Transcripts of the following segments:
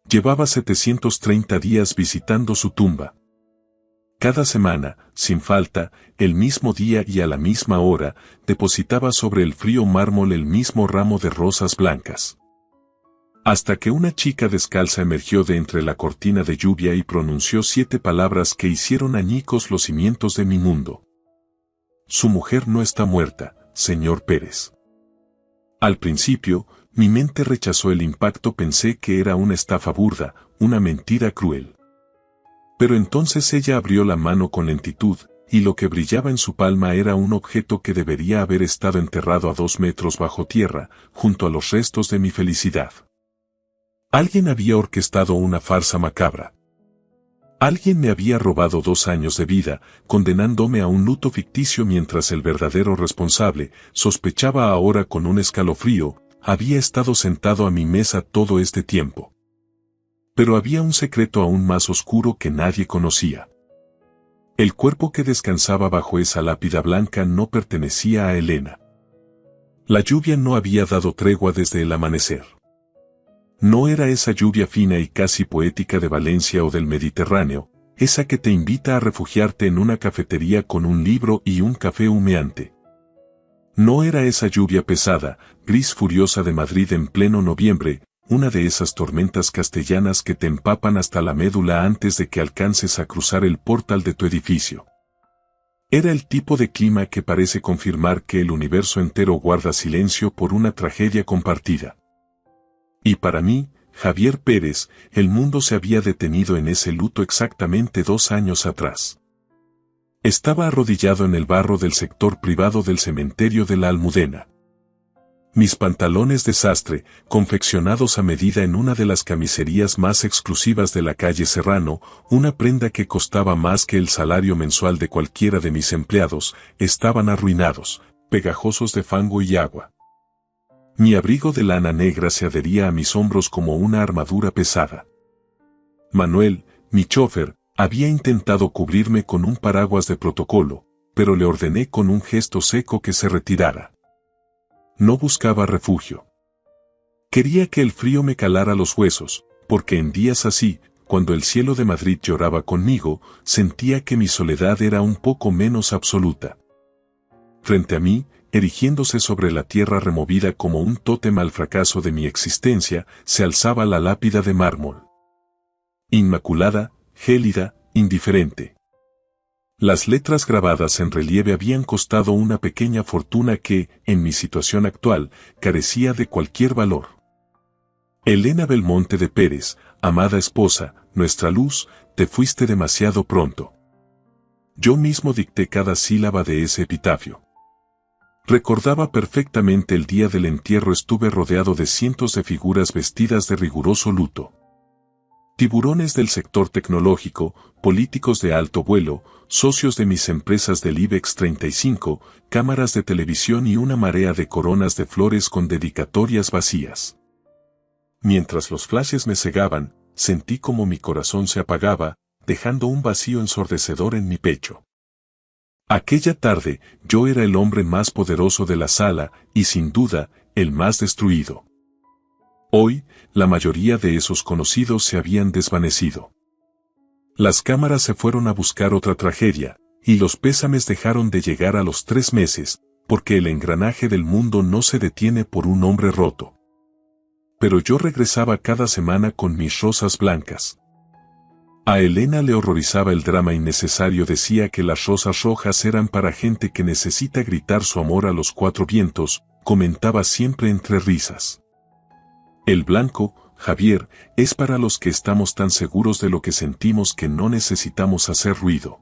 Llevaba 730 días visitando su tumba. Cada semana, sin falta, el mismo día y a la misma hora, depositaba sobre el frío mármol el mismo ramo de rosas blancas. Hasta que una chica descalza emergió de entre la cortina de lluvia y pronunció 7 palabras que hicieron añicos los cimientos de mi mundo. Su mujer no está muerta, señor Pérez. Al principio, mi mente rechazó el impacto, pensé que era una estafa burda, una mentira cruel. Pero entonces ella abrió la mano con lentitud, y lo que brillaba en su palma era un objeto que debería haber estado enterrado a 2 metros bajo tierra, junto a los restos de mi felicidad. Alguien había orquestado una farsa macabra. Alguien me había robado 2 años de vida, condenándome a un luto ficticio mientras el verdadero responsable, sospechaba ahora con un escalofrío, había estado sentado a mi mesa todo este tiempo. Pero había un secreto aún más oscuro que nadie conocía. El cuerpo que descansaba bajo esa lápida blanca no pertenecía a Elena. La lluvia no había dado tregua desde el amanecer. No era esa lluvia fina y casi poética de Valencia o del Mediterráneo, esa que te invita a refugiarte en una cafetería con un libro y un café humeante. No era esa lluvia pesada, gris furiosa de Madrid en pleno noviembre, una de esas tormentas castellanas que te empapan hasta la médula antes de que alcances a cruzar el portal de tu edificio. Era el tipo de clima que parece confirmar que el universo entero guarda silencio por una tragedia compartida. Y para mí, Javier Pérez, el mundo se había detenido en ese luto exactamente 2 años atrás. Estaba arrodillado en el barro del sector privado del cementerio de la Almudena. Mis pantalones de sastre, confeccionados a medida en una de las camiserías más exclusivas de la calle Serrano, una prenda que costaba más que el salario mensual de cualquiera de mis empleados, estaban arruinados, pegajosos de fango y agua. Mi abrigo de lana negra se adhería a mis hombros como una armadura pesada. Manuel, mi chófer, había intentado cubrirme con un paraguas de protocolo, pero le ordené con un gesto seco que se retirara. No buscaba refugio. Quería que el frío me calara los huesos, porque en días así, cuando el cielo de Madrid lloraba conmigo, sentía que mi soledad era un poco menos absoluta. Frente a mí, erigiéndose sobre la tierra removida como un tótem al fracaso de mi existencia, se alzaba la lápida de mármol. Inmaculada, gélida, indiferente. Las letras grabadas en relieve habían costado una pequeña fortuna que, en mi situación actual, carecía de cualquier valor. Elena Belmonte de Pérez, amada esposa, nuestra luz, te fuiste demasiado pronto. Yo mismo dicté cada sílaba de ese epitafio. Recordaba perfectamente el día del entierro, estuve rodeado de cientos de figuras vestidas de riguroso luto. Tiburones del sector tecnológico, políticos de alto vuelo, socios de mis empresas del IBEX 35, cámaras de televisión y una marea de coronas de flores con dedicatorias vacías. Mientras los flashes me cegaban, sentí como mi corazón se apagaba, dejando un vacío ensordecedor en mi pecho. Aquella tarde, yo era el hombre más poderoso de la sala, y sin duda, el más destruido. Hoy, la mayoría de esos conocidos se habían desvanecido. Las cámaras se fueron a buscar otra tragedia, y los pésames dejaron de llegar a los 3 meses, porque el engranaje del mundo no se detiene por un hombre roto. Pero yo regresaba cada semana con mis rosas blancas. A Elena le horrorizaba el drama innecesario, decía que las rosas rojas eran para gente que necesita gritar su amor a los 4 vientos, comentaba siempre entre risas. El blanco, Javier, es para los que estamos tan seguros de lo que sentimos que no necesitamos hacer ruido.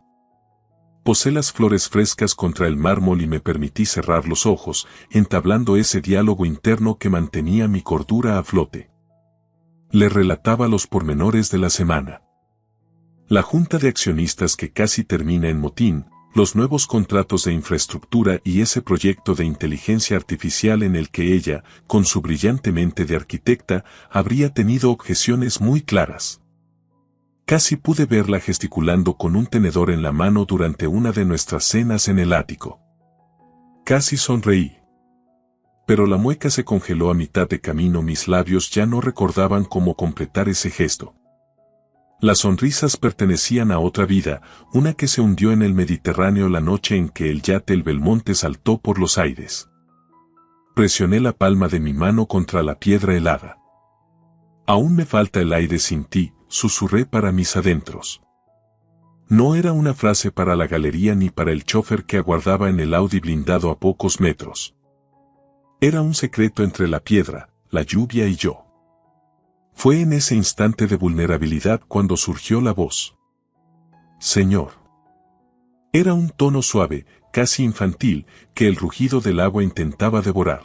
Posé las flores frescas contra el mármol y me permití cerrar los ojos, entablando ese diálogo interno que mantenía mi cordura a flote. Le relataba los pormenores de la semana. La junta de accionistas que casi termina en motín, los nuevos contratos de infraestructura y ese proyecto de inteligencia artificial en el que ella, con su brillante mente de arquitecta, habría tenido objeciones muy claras. Casi pude verla gesticulando con un tenedor en la mano durante una de nuestras cenas en el ático. Casi sonreí. Pero la mueca se congeló a mitad de camino, mis labios ya no recordaban cómo completar ese gesto. Las sonrisas pertenecían a otra vida, una que se hundió en el Mediterráneo la noche en que el yate el Belmonte saltó por los aires. Presioné la palma de mi mano contra la piedra helada. Aún me falta el aire sin ti, susurré para mis adentros. No era una frase para la galería ni para el chofer que aguardaba en el Audi blindado a pocos metros. Era un secreto entre la piedra, la lluvia y yo. Fue en ese instante de vulnerabilidad cuando surgió la voz. Señor. Era un tono suave, casi infantil, que el rugido del agua intentaba devorar.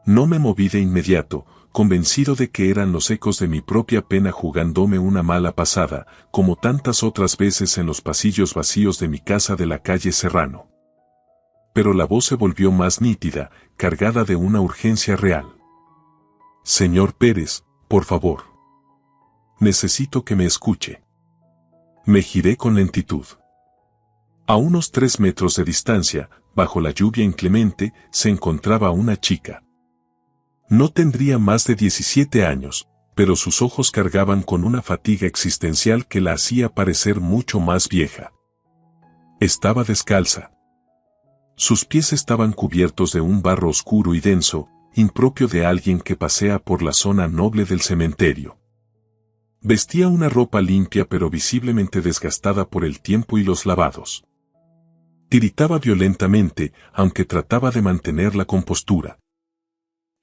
No me moví de inmediato, convencido de que eran los ecos de mi propia pena jugándome una mala pasada, como tantas otras veces en los pasillos vacíos de mi casa de la calle Serrano. Pero la voz se volvió más nítida, cargada de una urgencia real. Señor Pérez, por favor. Necesito que me escuche. Me giré con lentitud. A unos 3 metros de distancia, bajo la lluvia inclemente, se encontraba una chica. No tendría más de 17 años, pero sus ojos cargaban con una fatiga existencial que la hacía parecer mucho más vieja. Estaba descalza. Sus pies estaban cubiertos de un barro oscuro y denso, impropio de alguien que pasea por la zona noble del cementerio. Vestía una ropa limpia pero visiblemente desgastada por el tiempo y los lavados. Tiritaba violentamente, aunque trataba de mantener la compostura.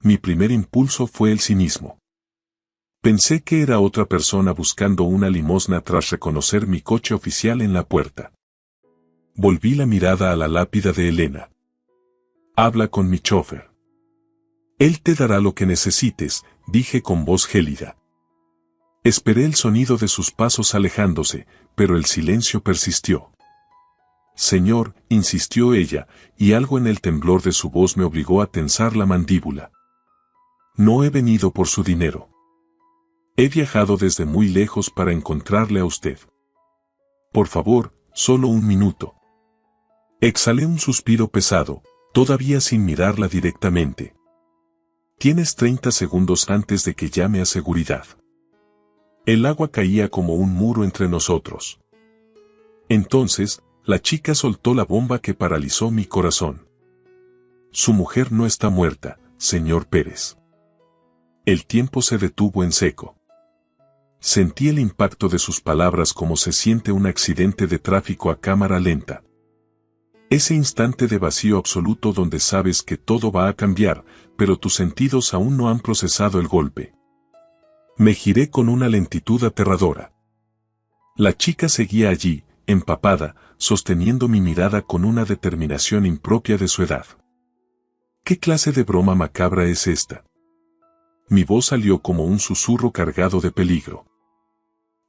Mi primer impulso fue el cinismo. Pensé que era otra persona buscando una limosna tras reconocer mi coche oficial en la puerta. Volví la mirada a la lápida de Elena. Habla con mi chofer. Él te dará lo que necesites, dije con voz gélida. Esperé el sonido de sus pasos alejándose, pero el silencio persistió. Señor, insistió ella, y algo en el temblor de su voz me obligó a tensar la mandíbula. No he venido por su dinero. He viajado desde muy lejos para encontrarle a usted. Por favor, solo un minuto. Exhalé un suspiro pesado, todavía sin mirarla directamente. Tienes 30 segundos antes de que llame a seguridad. El agua caía como un muro entre nosotros. Entonces, la chica soltó la bomba que paralizó mi corazón. Su mujer no está muerta, señor Pérez. El tiempo se detuvo en seco. Sentí el impacto de sus palabras como se siente un accidente de tráfico a cámara lenta. Ese instante de vacío absoluto donde sabes que todo va a cambiar, pero tus sentidos aún no han procesado el golpe. Me giré con una lentitud aterradora. La chica seguía allí, empapada, sosteniendo mi mirada con una determinación impropia de su edad. ¿Qué clase de broma macabra es esta? Mi voz salió como un susurro cargado de peligro.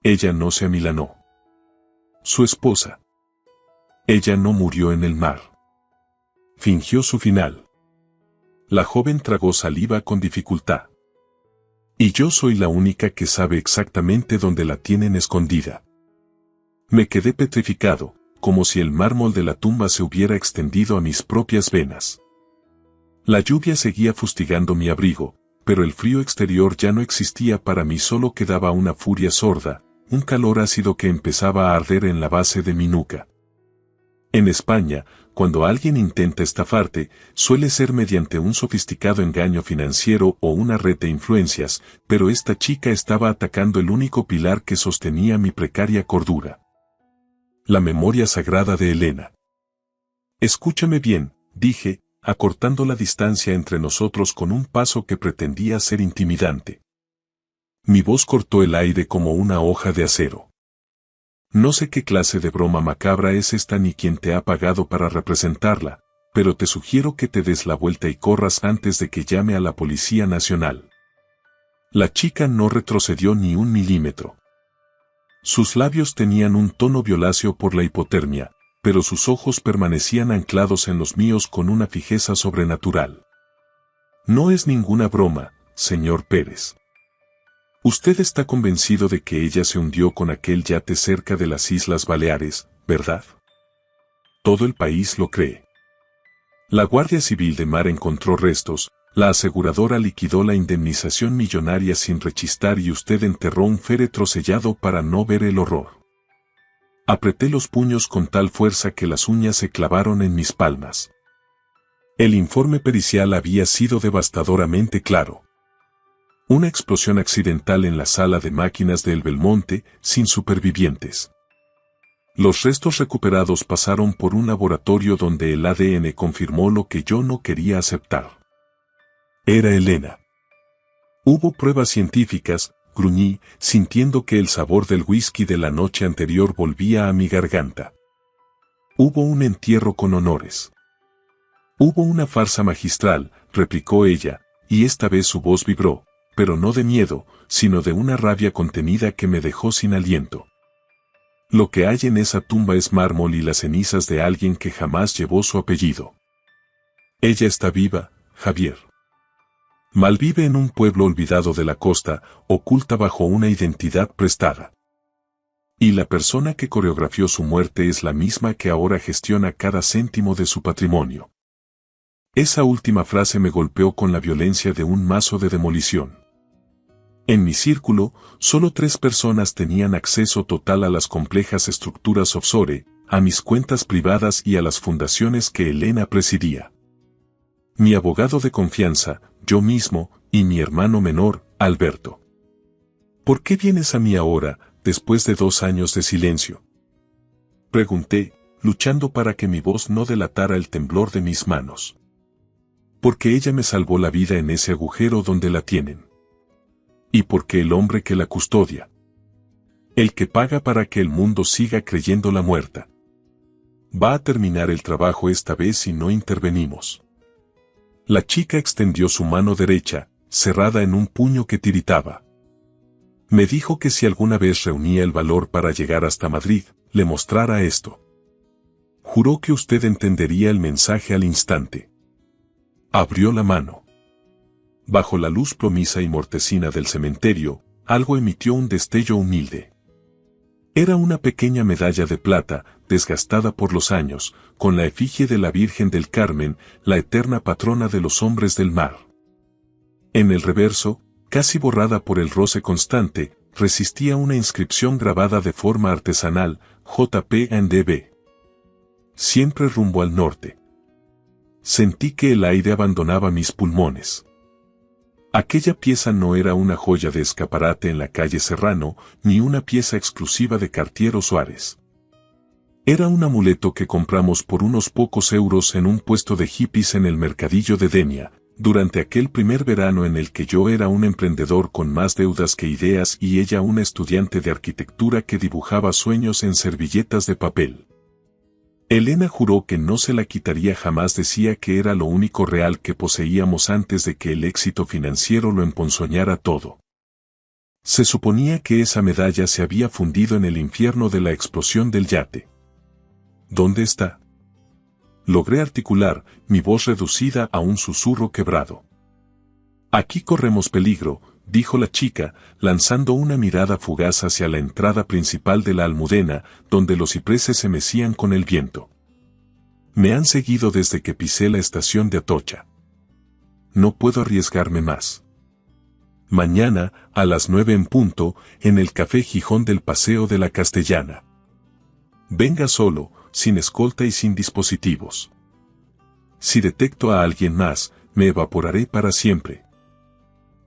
Ella no se amilanó. Su esposa. Ella no murió en el mar. Fingió su final. La joven tragó saliva con dificultad. Y yo soy la única que sabe exactamente dónde la tienen escondida. Me quedé petrificado, como si el mármol de la tumba se hubiera extendido a mis propias venas. La lluvia seguía fustigando mi abrigo, pero el frío exterior ya no existía para mí, solo quedaba una furia sorda, un calor ácido que empezaba a arder en la base de mi nuca. En España, cuando alguien intenta estafarte, suele ser mediante un sofisticado engaño financiero o una red de influencias, pero esta chica estaba atacando el único pilar que sostenía mi precaria cordura. La memoria sagrada de Elena. Escúchame bien, dije, acortando la distancia entre nosotros con un paso que pretendía ser intimidante. Mi voz cortó el aire como una hoja de acero. No sé qué clase de broma macabra es esta ni quién te ha pagado para representarla, pero te sugiero que te des la vuelta y corras antes de que llame a la Policía Nacional. La chica no retrocedió ni un milímetro. Sus labios tenían un tono violáceo por la hipotermia, pero sus ojos permanecían anclados en los míos con una fijeza sobrenatural. No es ninguna broma, señor Pérez. Usted está convencido de que ella se hundió con aquel yate cerca de las Islas Baleares, ¿verdad? Todo el país lo cree. La Guardia Civil de Mar encontró restos, la aseguradora liquidó la indemnización millonaria sin rechistar y usted enterró un féretro sellado para no ver el horror. Apreté los puños con tal fuerza que las uñas se clavaron en mis palmas. El informe pericial había sido devastadoramente claro. Una explosión accidental en la sala de máquinas de El Belmonte, sin supervivientes. Los restos recuperados pasaron por un laboratorio donde el ADN confirmó lo que yo no quería aceptar. Era Elena. Hubo pruebas científicas, gruñí, sintiendo que el sabor del whisky de la noche anterior volvía a mi garganta. Hubo un entierro con honores. Hubo una farsa magistral, replicó ella, y esta vez su voz vibró, pero no de miedo, sino de una rabia contenida que me dejó sin aliento. Lo que hay en esa tumba es mármol y las cenizas de alguien que jamás llevó su apellido. Ella está viva, Javier. Malvive en un pueblo olvidado de la costa, oculta bajo una identidad prestada. Y la persona que coreografió su muerte es la misma que ahora gestiona cada céntimo de su patrimonio. Esa última frase me golpeó con la violencia de un mazo de demolición. En mi círculo, solo 3 personas tenían acceso total a las complejas estructuras offshore, a mis cuentas privadas y a las fundaciones que Elena presidía. Mi abogado de confianza, yo mismo, y mi hermano menor, Alberto. ¿Por qué vienes a mí ahora, después de 2 años de silencio? Pregunté, luchando para que mi voz no delatara el temblor de mis manos. Porque ella me salvó la vida en ese agujero donde la tienen. Y porque el hombre que la custodia, el que paga para que el mundo siga creyéndola muerta, va a terminar el trabajo esta vez si no intervenimos. La chica extendió su mano derecha, cerrada en un puño que tiritaba. Me dijo que si alguna vez reunía el valor para llegar hasta Madrid, le mostrara esto. Juró que usted entendería el mensaje al instante. Abrió la mano. Bajo la luz plomiza y mortecina del cementerio, algo emitió un destello humilde. Era una pequeña medalla de plata, desgastada por los años, con la efigie de la Virgen del Carmen, la eterna patrona de los hombres del mar. En el reverso, casi borrada por el roce constante, resistía una inscripción grabada de forma artesanal, JP&DB. Siempre rumbo al norte. Sentí que el aire abandonaba mis pulmones. Aquella pieza no era una joya de escaparate en la calle Serrano, ni una pieza exclusiva de Cartier o Suárez. Era un amuleto que compramos por unos pocos euros en un puesto de hippies en el mercadillo de Denia, durante aquel primer verano en el que yo era un emprendedor con más deudas que ideas y ella una estudiante de arquitectura que dibujaba sueños en servilletas de papel. Elena juró que no se la quitaría jamás, decía que era lo único real que poseíamos antes de que el éxito financiero lo emponzoñara todo. Se suponía que esa medalla se había fundido en el infierno de la explosión del yate. ¿Dónde está? Logré articular, mi voz reducida a un susurro quebrado. Aquí corremos peligro, dijo la chica, lanzando una mirada fugaz hacia la entrada principal de la Almudena, donde los cipreses se mecían con el viento. Me han seguido desde que pisé la estación de Atocha. No puedo arriesgarme más. Mañana, a las 9 en punto, en el Café Gijón del Paseo de la Castellana. Venga solo, sin escolta y sin dispositivos. Si detecto a alguien más, me evaporaré para siempre.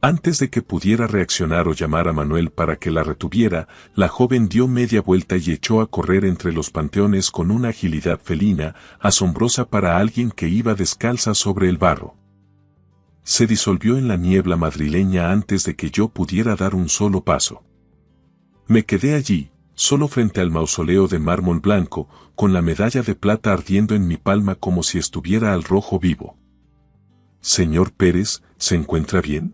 Antes de que pudiera reaccionar o llamar a Manuel para que la retuviera, la joven dio media vuelta y echó a correr entre los panteones con una agilidad felina, asombrosa para alguien que iba descalza sobre el barro. Se disolvió en la niebla madrileña antes de que yo pudiera dar un solo paso. Me quedé allí, solo frente al mausoleo de mármol blanco, con la medalla de plata ardiendo en mi palma como si estuviera al rojo vivo. Señor Pérez, ¿se encuentra bien?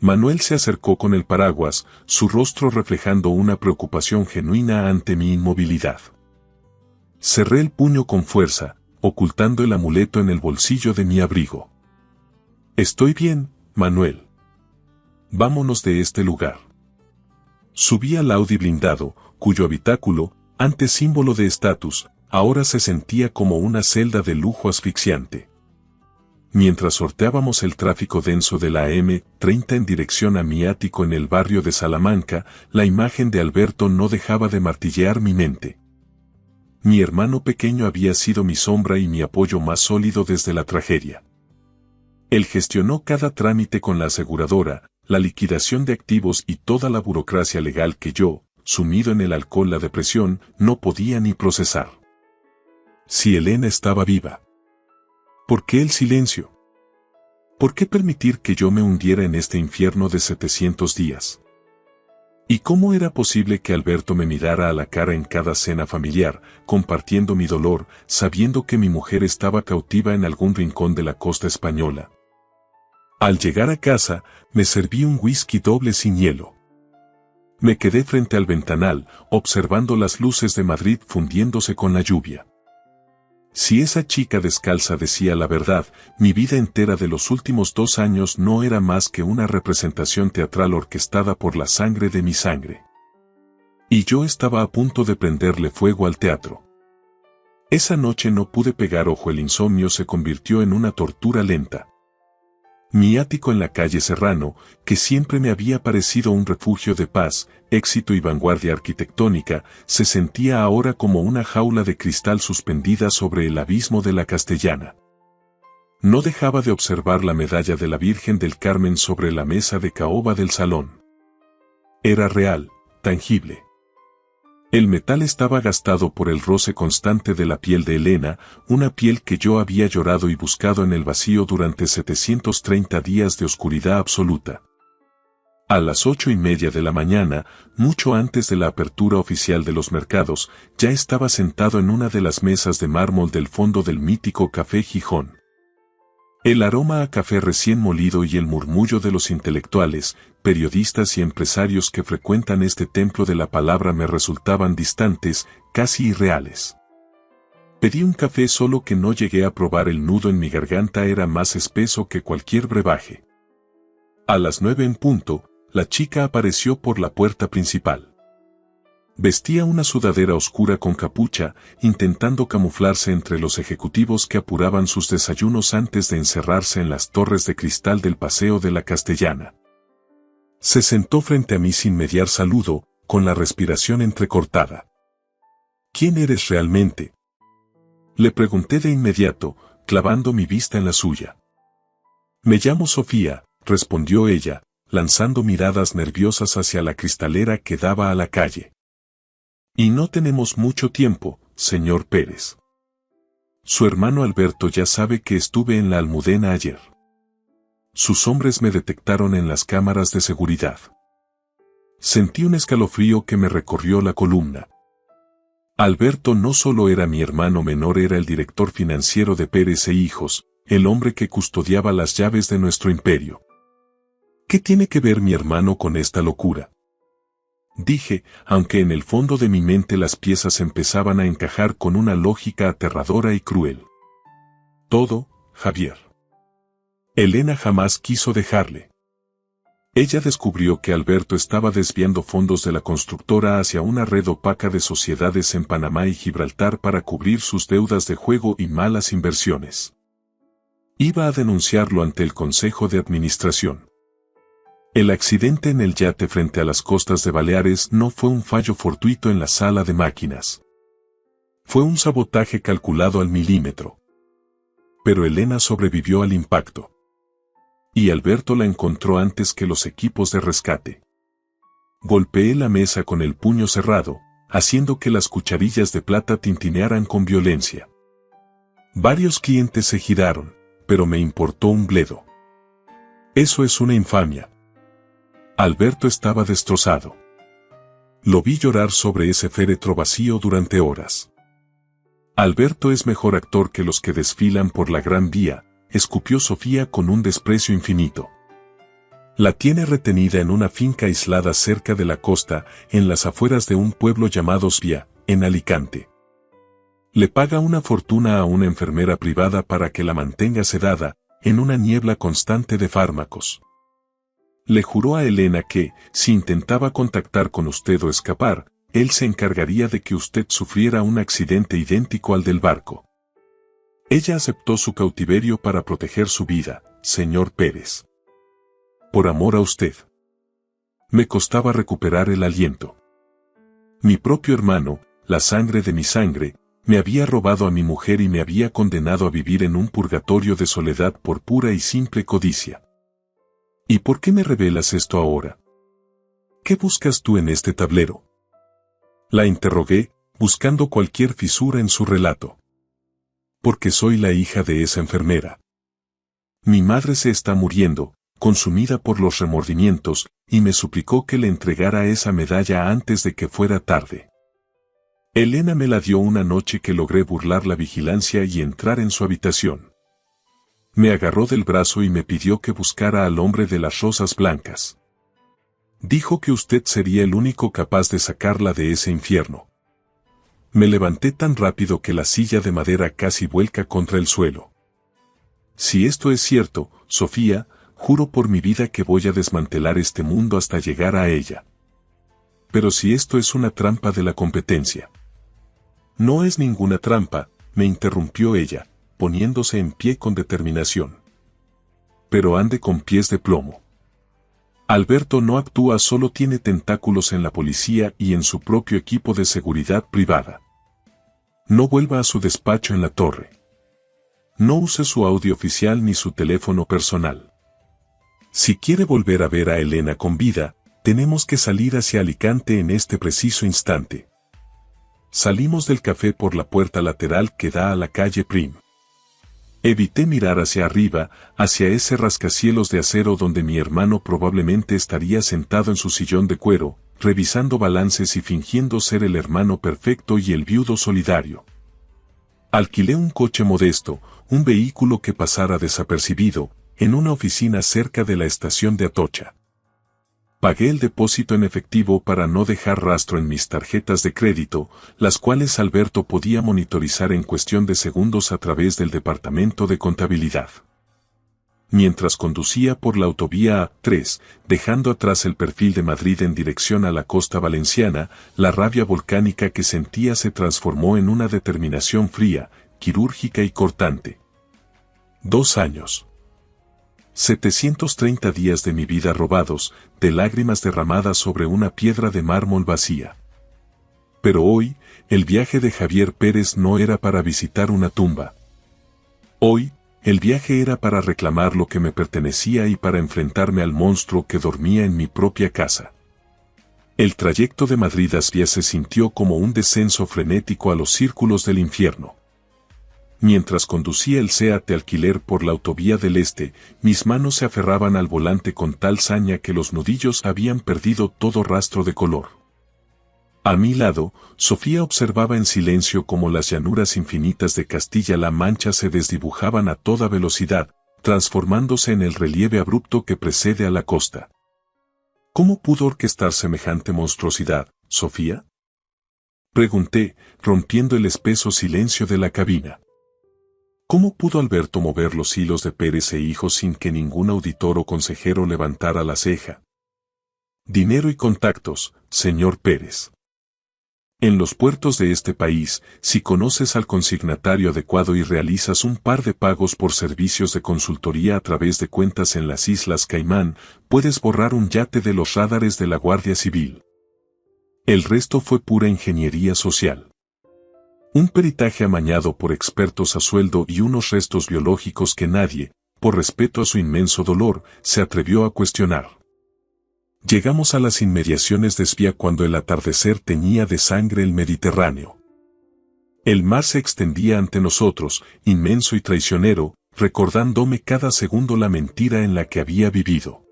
Manuel se acercó con el paraguas, su rostro reflejando una preocupación genuina ante mi inmovilidad. Cerré el puño con fuerza, ocultando el amuleto en el bolsillo de mi abrigo. Estoy bien, Manuel. Vámonos de este lugar. Subí al Audi blindado, cuyo habitáculo, antes símbolo de estatus, ahora se sentía como una celda de lujo asfixiante. Mientras sorteábamos el tráfico denso de la M30 en dirección a mi ático en el barrio de Salamanca, la imagen de Alberto no dejaba de martillear mi mente. Mi hermano pequeño había sido mi sombra y mi apoyo más sólido desde la tragedia. Él gestionó cada trámite con la aseguradora, la liquidación de activos y toda la burocracia legal que yo, sumido en el alcohol, la depresión, no podía ni procesar. Si Elena estaba viva. ¿Por qué el silencio? ¿Por qué permitir que yo me hundiera en este infierno de 700 días? ¿Y cómo era posible que Alberto me mirara a la cara en cada cena familiar, compartiendo mi dolor, sabiendo que mi mujer estaba cautiva en algún rincón de la costa española? Al llegar a casa, me serví un whisky doble sin hielo. Me quedé frente al ventanal, observando las luces de Madrid fundiéndose con la lluvia. Si esa chica descalza decía la verdad, mi vida entera de los últimos 2 años no era más que una representación teatral orquestada por la sangre de mi sangre. Y yo estaba a punto de prenderle fuego al teatro. Esa noche no pude pegar ojo, el insomnio se convirtió en una tortura lenta. Mi ático en la calle Serrano, que siempre me había parecido un refugio de paz, éxito y vanguardia arquitectónica, se sentía ahora como una jaula de cristal suspendida sobre el abismo de la Castellana. No dejaba de observar la medalla de la Virgen del Carmen sobre la mesa de caoba del salón. Era real, tangible. El metal estaba gastado por el roce constante de la piel de Elena, una piel que yo había llorado y buscado en el vacío durante 730 días de oscuridad absoluta. A las 8:30 de la mañana, mucho antes de la apertura oficial de los mercados, ya estaba sentado en una de las mesas de mármol del fondo del mítico Café Gijón. El aroma a café recién molido y el murmullo de los intelectuales, periodistas y empresarios que frecuentan este templo de la palabra me resultaban distantes, casi irreales. Pedí un café, solo que no llegué a probar. El nudo en mi garganta era más espeso que cualquier brebaje. A las 9 en punto, la chica apareció por la puerta principal. Vestía una sudadera oscura con capucha, intentando camuflarse entre los ejecutivos que apuraban sus desayunos antes de encerrarse en las torres de cristal del Paseo de la Castellana. Se sentó frente a mí sin mediar saludo, con la respiración entrecortada. ¿Quién eres realmente?, le pregunté de inmediato, clavando mi vista en la suya. Me llamo Sofía, respondió ella, lanzando miradas nerviosas hacia la cristalera que daba a la calle. Y no tenemos mucho tiempo, señor Pérez. Su hermano Alberto ya sabe que estuve en la Almudena ayer. Sus hombres me detectaron en las cámaras de seguridad. Sentí un escalofrío que me recorrió la columna. Alberto no solo era mi hermano menor, era el director financiero de Pérez e Hijos, el hombre que custodiaba las llaves de nuestro imperio. ¿Qué tiene que ver mi hermano con esta locura?, dije, aunque en el fondo de mi mente las piezas empezaban a encajar con una lógica aterradora y cruel. Todo, Javier. Elena jamás quiso dejarle. Ella descubrió que Alberto estaba desviando fondos de la constructora hacia una red opaca de sociedades en Panamá y Gibraltar para cubrir sus deudas de juego y malas inversiones. Iba a denunciarlo ante el Consejo de Administración. El accidente en el yate frente a las costas de Baleares no fue un fallo fortuito en la sala de máquinas. Fue un sabotaje calculado al milímetro. Pero Elena sobrevivió al impacto. Y Alberto la encontró antes que los equipos de rescate. Golpeé la mesa con el puño cerrado, haciendo que las cucharillas de plata tintinearan con violencia. Varios clientes se giraron, pero me importó un bledo. Eso es una infamia. Alberto estaba destrozado. Lo vi llorar sobre ese féretro vacío durante horas. Alberto es mejor actor que los que desfilan por la Gran Vía, escupió Sofía con un desprecio infinito. La tiene retenida en una finca aislada cerca de la costa, en las afueras de un pueblo llamado Svia, en Alicante. Le paga una fortuna a una enfermera privada para que la mantenga sedada, en una niebla constante de fármacos. Le juró a Elena que, si intentaba contactar con usted o escapar, él se encargaría de que usted sufriera un accidente idéntico al del barco. Ella aceptó su cautiverio para proteger su vida, señor Pérez. Por amor a usted. Me costaba recuperar el aliento. Mi propio hermano, la sangre de mi sangre, me había robado a mi mujer y me había condenado a vivir en un purgatorio de soledad por pura y simple codicia. ¿Y por qué me revelas esto ahora? ¿Qué buscas tú en este tablero? La interrogué, buscando cualquier fisura en su relato. Porque soy la hija de esa enfermera. Mi madre se está muriendo, consumida por los remordimientos, y me suplicó que le entregara esa medalla antes de que fuera tarde. Elena me la dio una noche que logré burlar la vigilancia y entrar en su habitación. Me agarró del brazo y me pidió que buscara al hombre de las rosas blancas. Dijo que usted sería el único capaz de sacarla de ese infierno. Me levanté tan rápido que la silla de madera casi vuelca contra el suelo. Si esto es cierto, Sofía, juro por mi vida que voy a desmantelar este mundo hasta llegar a ella. Pero si esto es una trampa de la competencia. No es ninguna trampa, me interrumpió ella, poniéndose en pie con determinación. Pero ande con pies de plomo. Alberto no actúa, solo tiene tentáculos en la policía y en su propio equipo de seguridad privada. No vuelva a su despacho en la torre. No use su audio oficial ni su teléfono personal. Si quiere volver a ver a Elena con vida, tenemos que salir hacia Alicante en este preciso instante. Salimos del café por la puerta lateral que da a la calle Prim. Evité mirar hacia arriba, hacia ese rascacielos de acero donde mi hermano probablemente estaría sentado en su sillón de cuero, revisando balances y fingiendo ser el hermano perfecto y el viudo solidario. Alquilé un coche modesto, un vehículo que pasara desapercibido, en una oficina cerca de la estación de Atocha. Pagué el depósito en efectivo para no dejar rastro en mis tarjetas de crédito, las cuales Alberto podía monitorizar en cuestión de segundos a través del departamento de contabilidad. Mientras conducía por la autovía A3, dejando atrás el perfil de Madrid en dirección a la costa valenciana, la rabia volcánica que sentía se transformó en una determinación fría, quirúrgica y cortante. 2 años. 730 días de mi vida robados, de lágrimas derramadas sobre una piedra de mármol vacía. Pero hoy, el viaje de Javier Pérez no era para visitar una tumba. Hoy, el viaje era para reclamar lo que me pertenecía y para enfrentarme al monstruo que dormía en mi propia casa. El trayecto de Madrid a Asvia se sintió como un descenso frenético a los círculos del infierno. Mientras conducía el Seat de alquiler por la autovía del Este, mis manos se aferraban al volante con tal saña que los nudillos habían perdido todo rastro de color. A mi lado, Sofía observaba en silencio cómo las llanuras infinitas de Castilla-La Mancha se desdibujaban a toda velocidad, transformándose en el relieve abrupto que precede a la costa. ¿Cómo pudo orquestar semejante monstruosidad, Sofía? Pregunté, rompiendo el espeso silencio de la cabina. ¿Cómo pudo Alberto mover los hilos de Pérez e Hijos sin que ningún auditor o consejero levantara la ceja? Dinero y contactos, señor Pérez. En los puertos de este país, si conoces al consignatario adecuado y realizas un par de pagos por servicios de consultoría a través de cuentas en las Islas Caimán, puedes borrar un yate de los radares de la Guardia Civil. El resto fue pura ingeniería social. Un peritaje amañado por expertos a sueldo y unos restos biológicos que nadie, por respeto a su inmenso dolor, se atrevió a cuestionar. Llegamos a las inmediaciones de Asvia cuando el atardecer teñía de sangre el Mediterráneo. El mar se extendía ante nosotros, inmenso y traicionero, recordándome cada segundo la mentira en la que había vivido.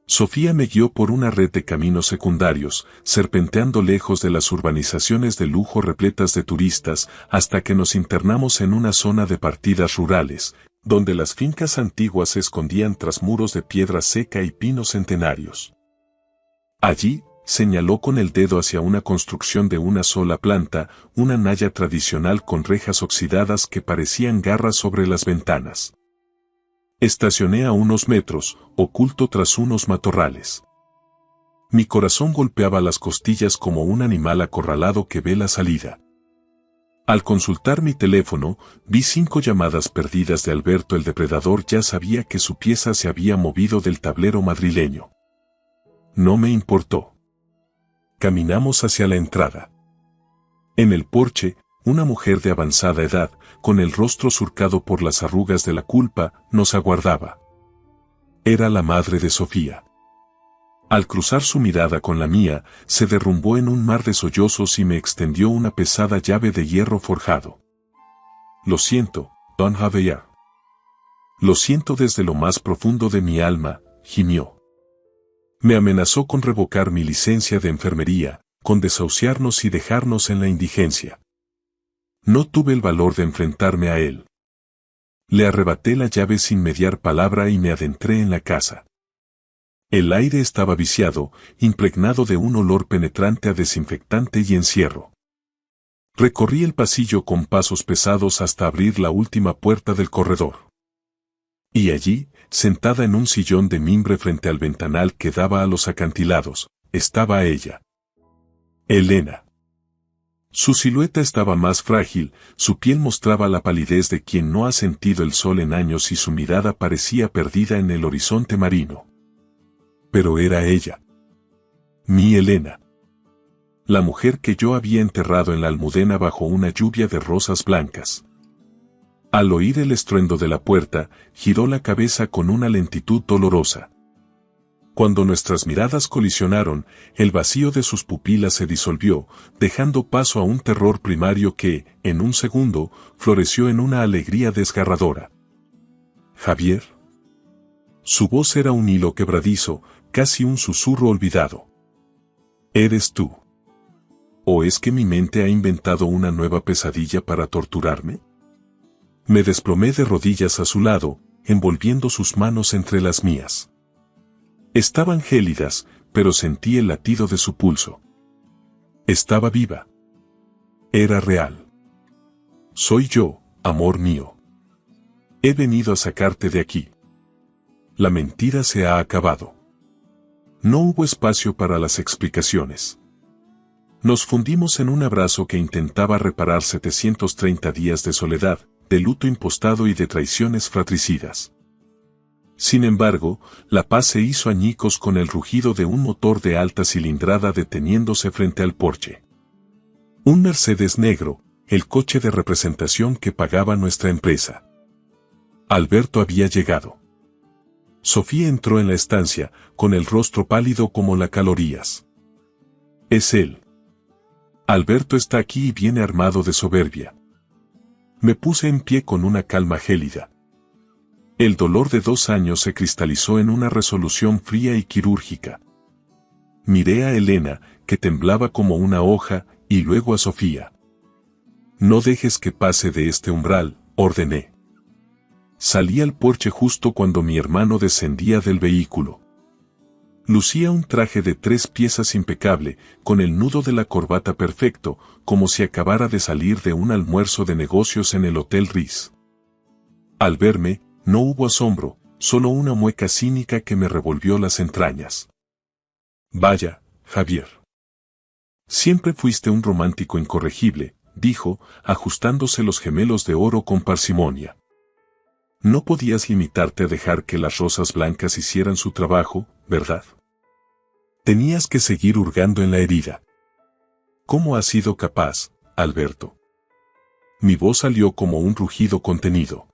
Sofía me guió por una red de caminos secundarios, serpenteando lejos de las urbanizaciones de lujo repletas de turistas, hasta que nos internamos en una zona de partidas rurales, donde las fincas antiguas se escondían tras muros de piedra seca y pinos centenarios. Allí, señaló con el dedo hacia una construcción de una sola planta, una naya tradicional con rejas oxidadas que parecían garras sobre las ventanas. Estacioné a unos metros, oculto tras unos matorrales. Mi corazón golpeaba las costillas como un animal acorralado que ve la salida. Al consultar mi teléfono, vi 5 llamadas perdidas de Alberto el depredador. Ya sabía que su pieza se había movido del tablero madrileño. No me importó. Caminamos hacia la entrada. En el porche, una mujer de avanzada edad, con el rostro surcado por las arrugas de la culpa, nos aguardaba. Era la madre de Sofía. Al cruzar su mirada con la mía, se derrumbó en un mar de sollozos y me extendió una pesada llave de hierro forjado. Lo siento, don Javier. Lo siento desde lo más profundo de mi alma, gimió. Me amenazó con revocar mi licencia de enfermería, con desahuciarnos y dejarnos en la indigencia. No tuve el valor de enfrentarme a él. Le arrebaté la llave sin mediar palabra y me adentré en la casa. El aire estaba viciado, impregnado de un olor penetrante a desinfectante y encierro. Recorrí el pasillo con pasos pesados hasta abrir la última puerta del corredor. Y allí, sentada en un sillón de mimbre frente al ventanal que daba a los acantilados, estaba ella. Elena. Su silueta estaba más frágil, su piel mostraba la palidez de quien no ha sentido el sol en años y su mirada parecía perdida en el horizonte marino. Pero era ella. Mi Elena. La mujer que yo había enterrado en la Almudena bajo una lluvia de rosas blancas. Al oír el estruendo de la puerta, giró la cabeza con una lentitud dolorosa. Cuando nuestras miradas colisionaron, el vacío de sus pupilas se disolvió, dejando paso a un terror primario que, en un segundo, floreció en una alegría desgarradora. Javier. Su voz era un hilo quebradizo, casi un susurro olvidado. ¿Eres tú? ¿O es que mi mente ha inventado una nueva pesadilla para torturarme? Me desplomé de rodillas a su lado, envolviendo sus manos entre las mías. Estaban gélidas, pero sentí el latido de su pulso. Estaba viva. Era real. Soy yo, amor mío. He venido a sacarte de aquí. La mentira se ha acabado. No hubo espacio para las explicaciones. Nos fundimos en un abrazo que intentaba reparar 730 días de soledad, de luto impostado y de traiciones fratricidas. Sin embargo, la paz se hizo añicos con el rugido de un motor de alta cilindrada deteniéndose frente al porche. Un Mercedes negro, el coche de representación que pagaba nuestra empresa. Alberto había llegado. Sofía entró en la estancia, con el rostro pálido como las calorías. Es él. Alberto está aquí y viene armado de soberbia. Me puse en pie con una calma gélida. El dolor de 2 años se cristalizó en una resolución fría y quirúrgica. Miré a Elena, que temblaba como una hoja, y luego a Sofía. No dejes que pase de este umbral, ordené. Salí al porche justo cuando mi hermano descendía del vehículo. Lucía un traje de 3 piezas impecable, con el nudo de la corbata perfecto, como si acabara de salir de un almuerzo de negocios en el Hotel Ritz. Al verme, no hubo asombro, solo una mueca cínica que me revolvió las entrañas. Vaya, Javier. Siempre fuiste un romántico incorregible, dijo, ajustándose los gemelos de oro con parsimonia. No podías limitarte a dejar que las rosas blancas hicieran su trabajo, ¿verdad? Tenías que seguir hurgando en la herida. ¿Cómo has sido capaz, Alberto? Mi voz salió como un rugido contenido.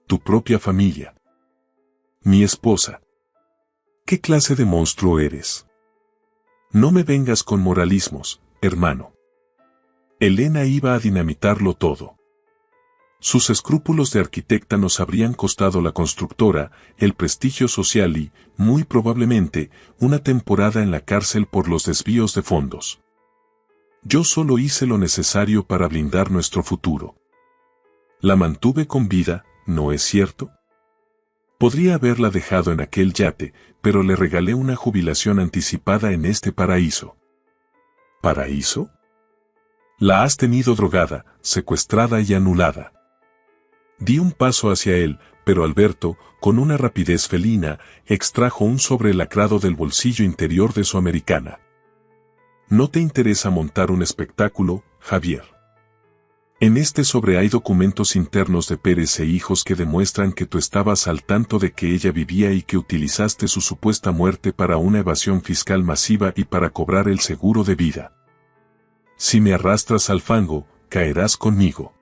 Tu propia familia. Mi esposa. ¿Qué clase de monstruo eres? No me vengas con moralismos, hermano. Elena iba a dinamitarlo todo. Sus escrúpulos de arquitecta nos habrían costado la constructora, el prestigio social y, muy probablemente, una temporada en la cárcel por los desvíos de fondos. Yo solo hice lo necesario para blindar nuestro futuro. La mantuve con vida, ¿no es cierto? Podría haberla dejado en aquel yate, pero le regalé una jubilación anticipada en este paraíso. ¿Paraíso? La has tenido drogada, secuestrada y anulada. Di un paso hacia él, pero Alberto, con una rapidez felina, extrajo un sobre lacrado del bolsillo interior de su americana. ¿No te interesa montar un espectáculo, Javier? En este sobre hay documentos internos de Pérez e hijos que demuestran que tú estabas al tanto de que ella vivía y que utilizaste su supuesta muerte para una evasión fiscal masiva y para cobrar el seguro de vida. Si me arrastras al fango, caerás conmigo.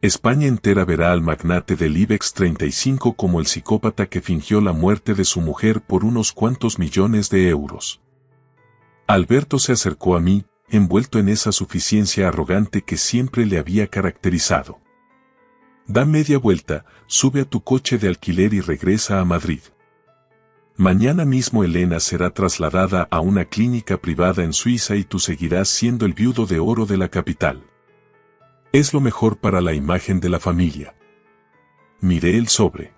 España entera verá al magnate del IBEX 35 como el psicópata que fingió la muerte de su mujer por unos cuantos millones de euros. Alberto se acercó a mí, envuelto en esa suficiencia arrogante que siempre le había caracterizado. Da media vuelta, sube a tu coche de alquiler y regresa a Madrid. Mañana mismo Elena será trasladada a una clínica privada en Suiza y tú seguirás siendo el viudo de oro de la capital. Es lo mejor para la imagen de la familia. Miré el sobre.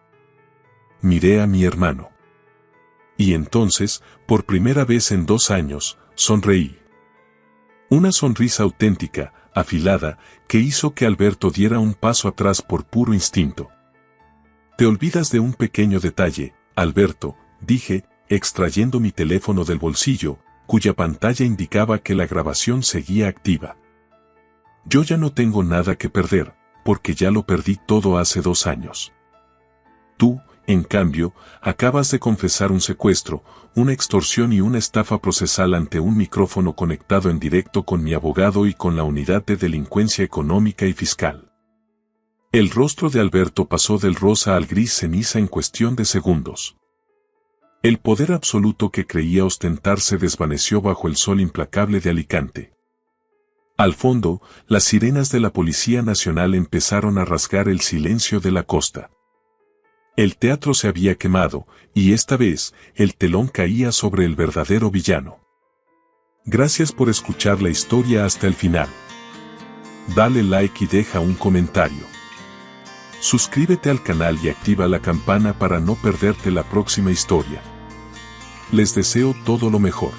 Miré a mi hermano. Y entonces, por primera vez en 2 años, sonreí. Una sonrisa auténtica, afilada, que hizo que Alberto diera un paso atrás por puro instinto. Te olvidas de un pequeño detalle, Alberto, dije, extrayendo mi teléfono del bolsillo, cuya pantalla indicaba que la grabación seguía activa. Yo ya no tengo nada que perder, porque ya lo perdí todo hace 2 años. Tú, en cambio, acabas de confesar un secuestro, una extorsión y una estafa procesal ante un micrófono conectado en directo con mi abogado y con la unidad de delincuencia económica y fiscal. El rostro de Alberto pasó del rosa al gris ceniza en cuestión de segundos. El poder absoluto que creía ostentar se desvaneció bajo el sol implacable de Alicante. Al fondo, las sirenas de la Policía Nacional empezaron a rasgar el silencio de la costa. El teatro se había quemado, y esta vez, el telón caía sobre el verdadero villano. Gracias por escuchar la historia hasta el final. Dale like y deja un comentario. Suscríbete al canal y activa la campana para no perderte la próxima historia. Les deseo todo lo mejor.